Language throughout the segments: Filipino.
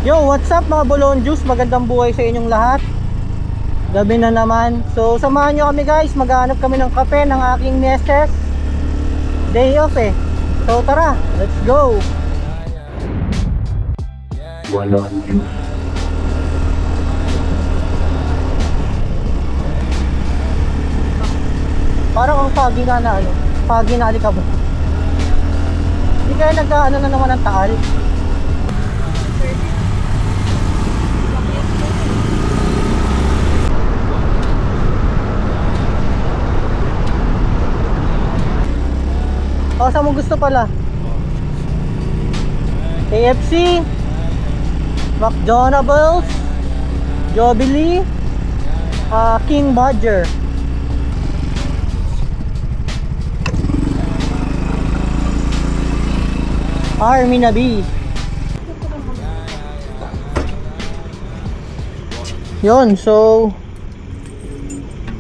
Yo, what's up mga Bolon Juice? Magandang buhay sa inyong lahat. Gabi na naman. So, samahan nyo kami guys. Maghanap kami ng kape ng aking misis. Day off eh. So, tara. Let's go. Bolon Juice. Parang ang foggy nga na ano. Foggy na alikabok. Hindi kaya nagkaano na naman ang taal. O, saan mo gusto pala? KFC, McDonald's, Jollibee, King Badger. Army na B. Yun, so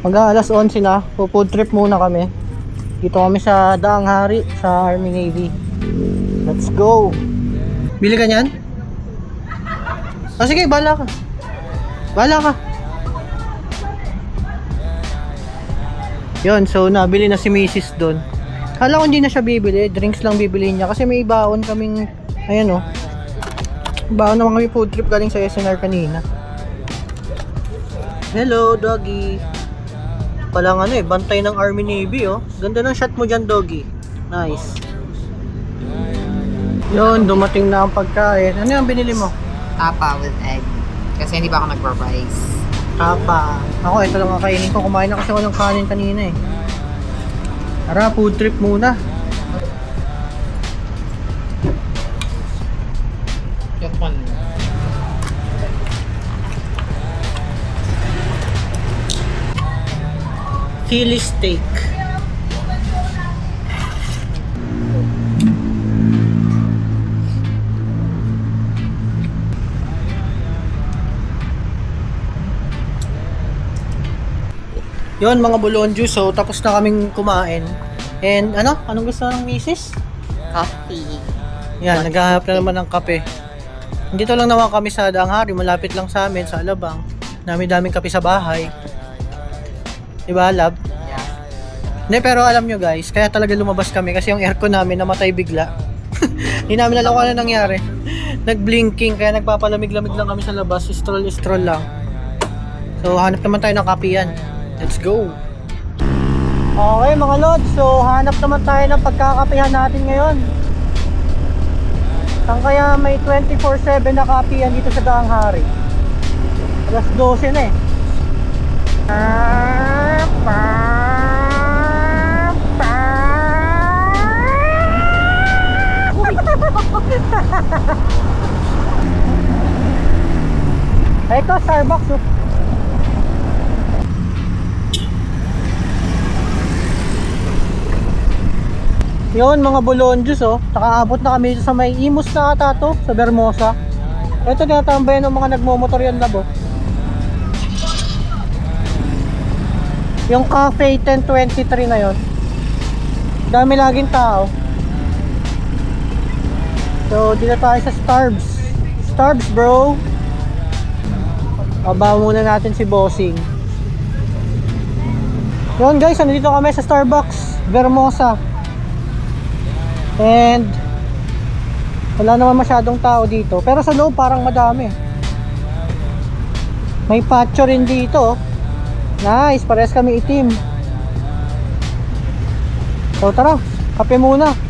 mag-aalas 11 na. Food trip muna kami. Dito kami sa Daang Hari sa Army Navy. Let's go. Bili ka niyan? Sige, bala ka. Bala ka. Yun, so nabili na si Mrs. doon. Kala ko hindi na siya bibili, drinks lang bibiliin niya kasi may baon kaming, ayan o. Baon naman kami food trip galing sa SNR kanina. Hello, doggy. Palang ano eh, bantay ng Army Navy oh. Ganda ng shot mo dyan, doggy. Nice. Yun, dumating na ang pagkain. Ano yung binili mo? Tapa with egg. Kasi hindi pa ako nag-rice. Tapa. Ako, ito lang ang kainin ko. Kumain na kasi ako ng kanin kanina eh. Tara, food trip muna. Yakman. Philly steak. Yon mga Bolon Juice, so tapos na kaming kumain. And ano? Anong gusto ng misis? Coffee. Yan, naghahanap na naman ng kape. Dito lang naman kami sa Daang Hari, malapit lang sa amin, sa Alabang. Dami-daming kape sa bahay. Diba, love? Yeah. Hindi, pero alam nyo guys, kaya talaga lumabas kami kasi yung aircon namin namatay bigla. Hindi namin alam kung ano nangyari. Nag-blinking, kaya nagpapalamig-lamig lang kami sa labas. Stroll lang. So, hanap naman tayo ng kape yan. Let's go! Okay mga lods, so hanap naman tayo ng pagkakapihan natin ngayon. Saan kaya may 24/7 na kapihan dito sa Daang Hari? Alas 12 na eh. Ito, Starbucks oh. Yun mga Bolon Juice oh. Nakaabot na kami sa may Imus na ata to, sa Bermosa. Ito tinatambayan ng mga nagmomotor yan labo. Yung Cafe 1023 na yon. Dami laging tao. So dito tayo sa Starbs. Starbs bro. Aba muna natin si Bossing. Yun guys, nandito kami sa Starbucks Bermosa. And wala naman masyadong tao dito, pero sa loob parang madami. May patio rin dito. Nice, parehas kami itim. So tara, kape muna.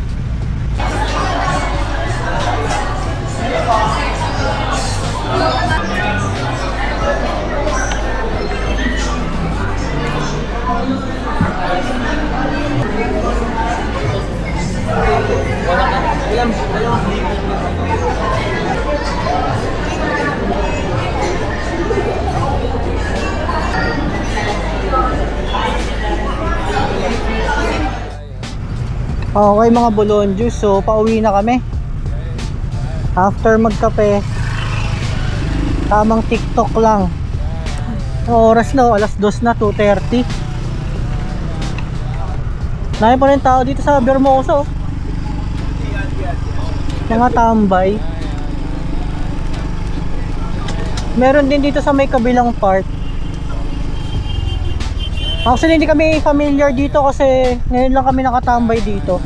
Okay mga Bolon Juice, so pauwi na kami. After magkape, tamang TikTok lang. Oras na, alas 2 na, 2:30. Dami pa rin tao dito sa Bermosa oh. Mga tambay. Meron din dito sa may kabilang part. Actually, hindi kami familiar dito kasi ngayon lang kami nakatambay dito.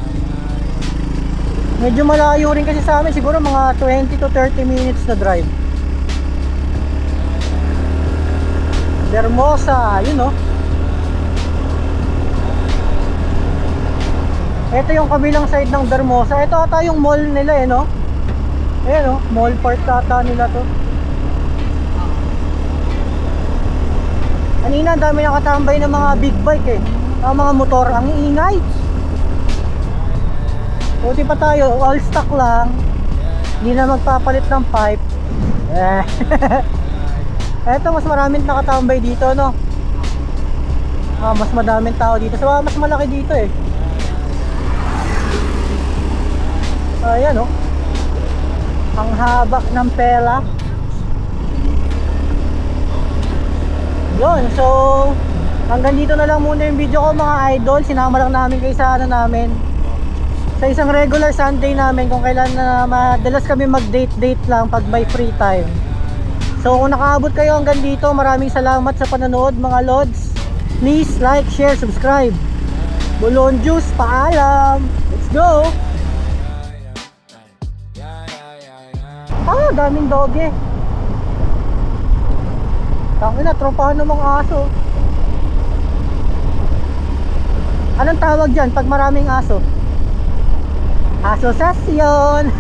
Medyo malayo rin kasi sa amin, siguro mga 20 to 30 minutes na drive. Hermosa, yun oh. Ito yung kabilang side ng Hermosa. Ito ata yung mall nila eh, no? Ayan oh, mall part ata nila to. Kanina ang dami nakatambay ng mga big bike eh. Mga motor, ang iingay. Buti pa tayo, all stock lang. Hindi na magpapalit ng pipe. Eto, mas maraming nakatambay dito, no? Mas madaming tao dito. So, mas malaki dito eh. Ayan, oh. Ang haba ng pela. Yun, so hanggang dito na lang muna yung video ko mga idol. Sinama lang namin kayo sa ano namin, sa isang regular Sunday namin, kung kailan na madalas kami mag-date lang pag may free time. So kung nakaabot kayo hanggang dito, maraming salamat sa panonood mga lods. Please like, share, subscribe. Bulon Juice, paalam. Let's go. Daming doge. Tangin na, tropahan ng mga aso. Anong tawag dyan pag maraming aso? Asosasyon.